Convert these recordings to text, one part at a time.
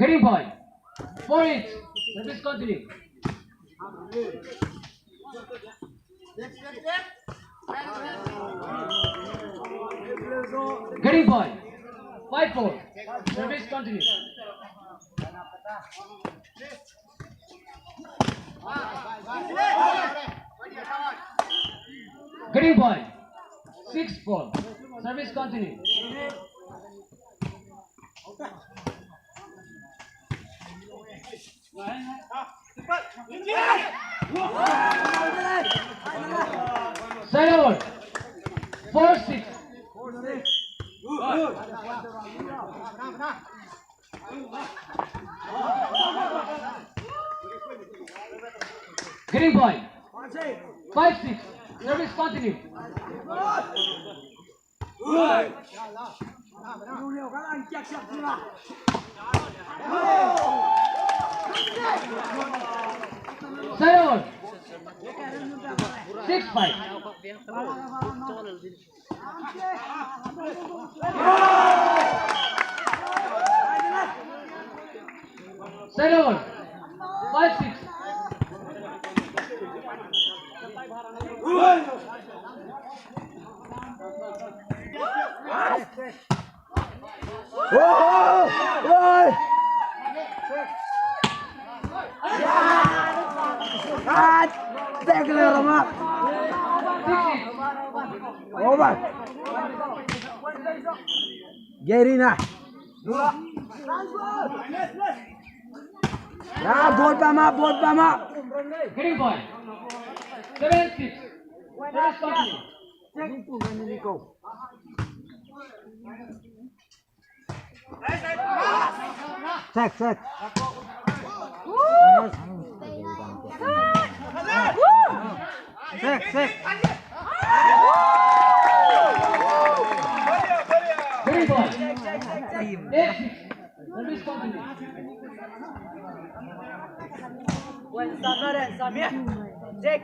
Getting point. 4 each. Service continue. Getting point. 5-4. Service continue. Getting point. 6-4. Service continue. Side over. 4-6. Getting point. 5-6. Service continue. Side over. 6-5. Side over. 5-6. Gerina. Ya, bol pama. Getting point. 7-6. Service continue. Set. Set. Getting point. 8-6. Service continue. Check.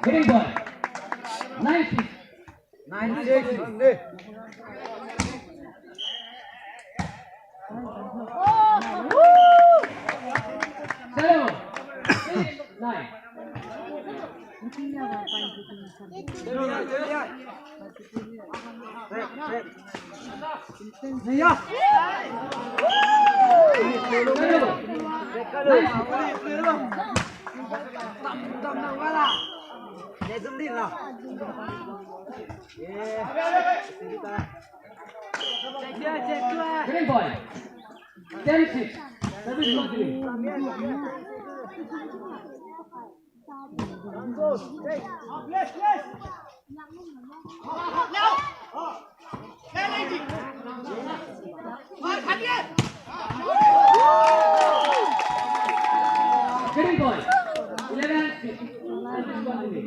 Getting point. 9-6. 9-6. Seven. 8-9. Getting point. 10-6. Service continue. Getting point. 11-6. Service continue.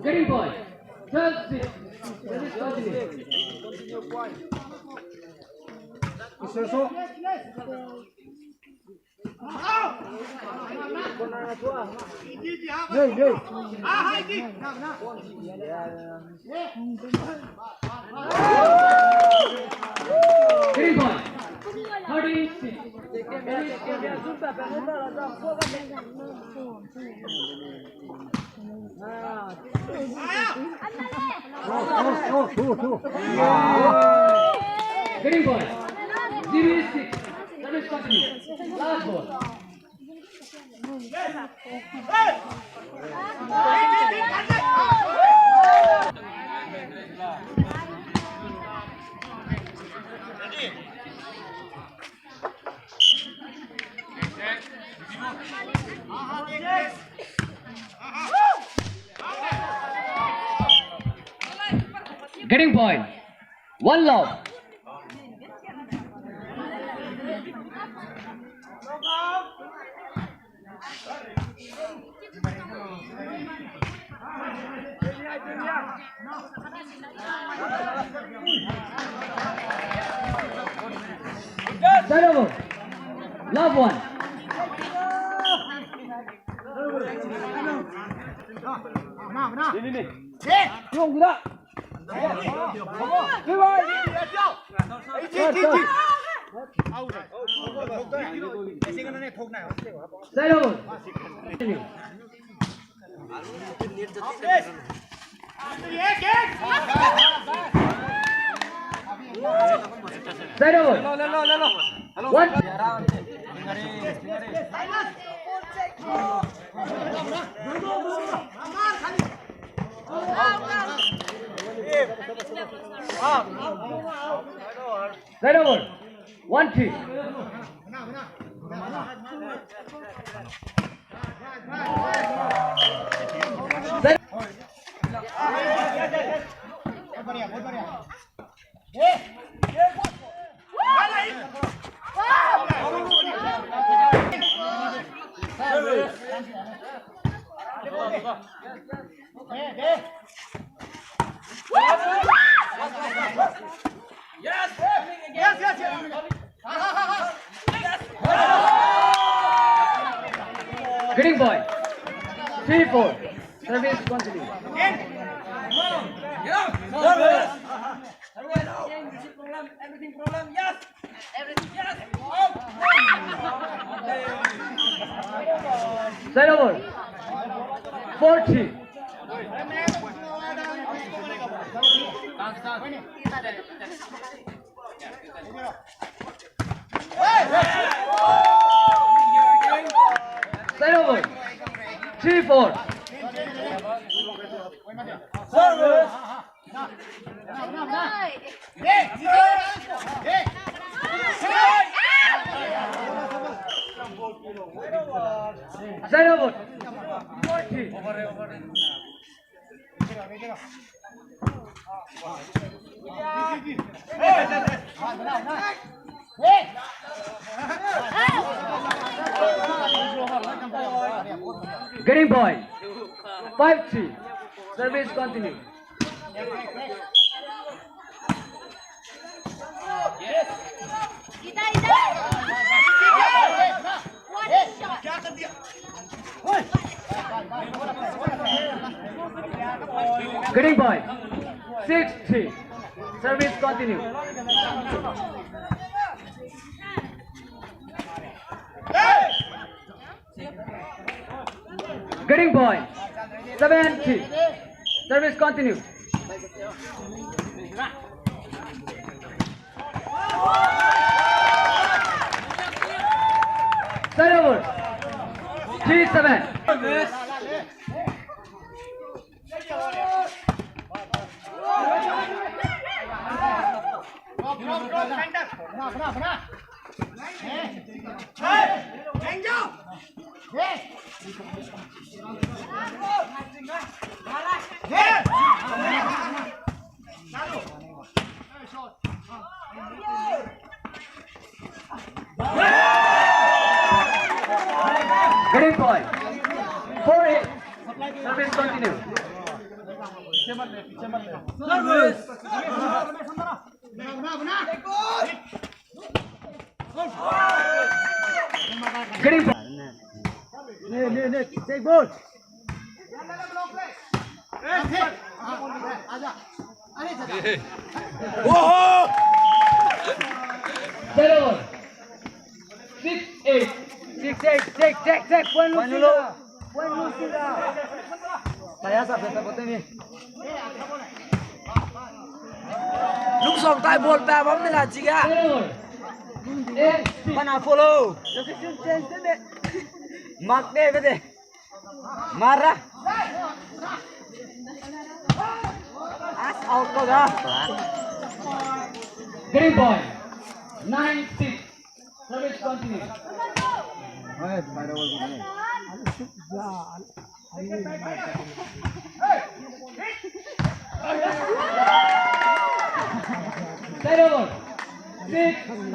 Getting point. 12-6. Service continue. Getting point. 13-6. Getting point. 0-6. Service continue. Last ball. Getting point. 1 love. Side over. Love one. Không được. Đi bay. Side over. Side over. One. Side over. 1-3. Side. Getting point. 3-4. Service continue. Everything problem, yes. Everything, yes. Side over. 4-3. Side over. 3-4. Side over. 4-3. Getting point. 5-3. Service continue. Getting point. 6-3. Service continue. Getting point. 7-3. Service continue. Side over. 3-7. Getting point. 4-8. Service continue. Getting point. Take ball. Side over. 6-8. Take. Point Lucila. Saya sa phép của tôi lúc sòng tay bột ta bóng đây là chị ạ. Bạn nào follow? Mặc đây cái gì? Marah. As out kau dah. Getting point. 9-6. Service continue. Side over. 6-9.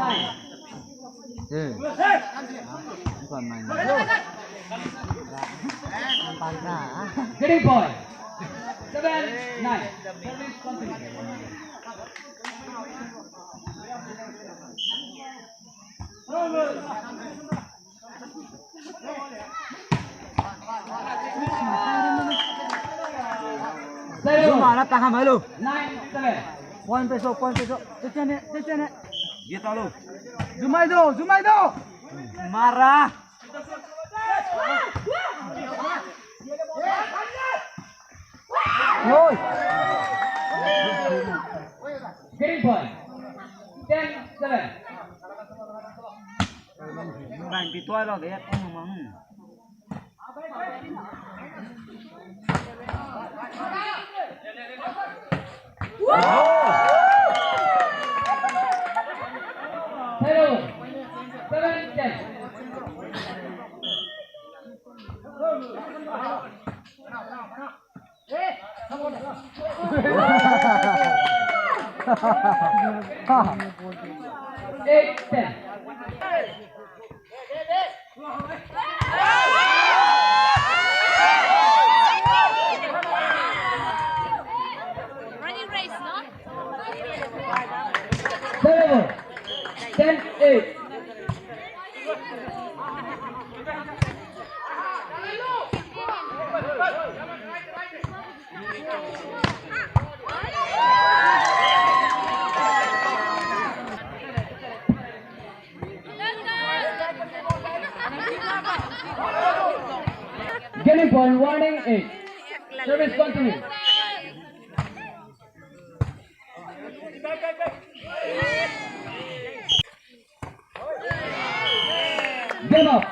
Getting point. 7-9. Service continue. tahan malu. 9-7. Point peso. Cecene. Gitu lu. Zumai do. Marah. Oi. Getting point. 10-7. Bang pituai lo dia ngomong. Hello. 7-10. Eight, 10. Running race, no? Serve. 10-8. Getting point, warning 8. Service continue. Game up.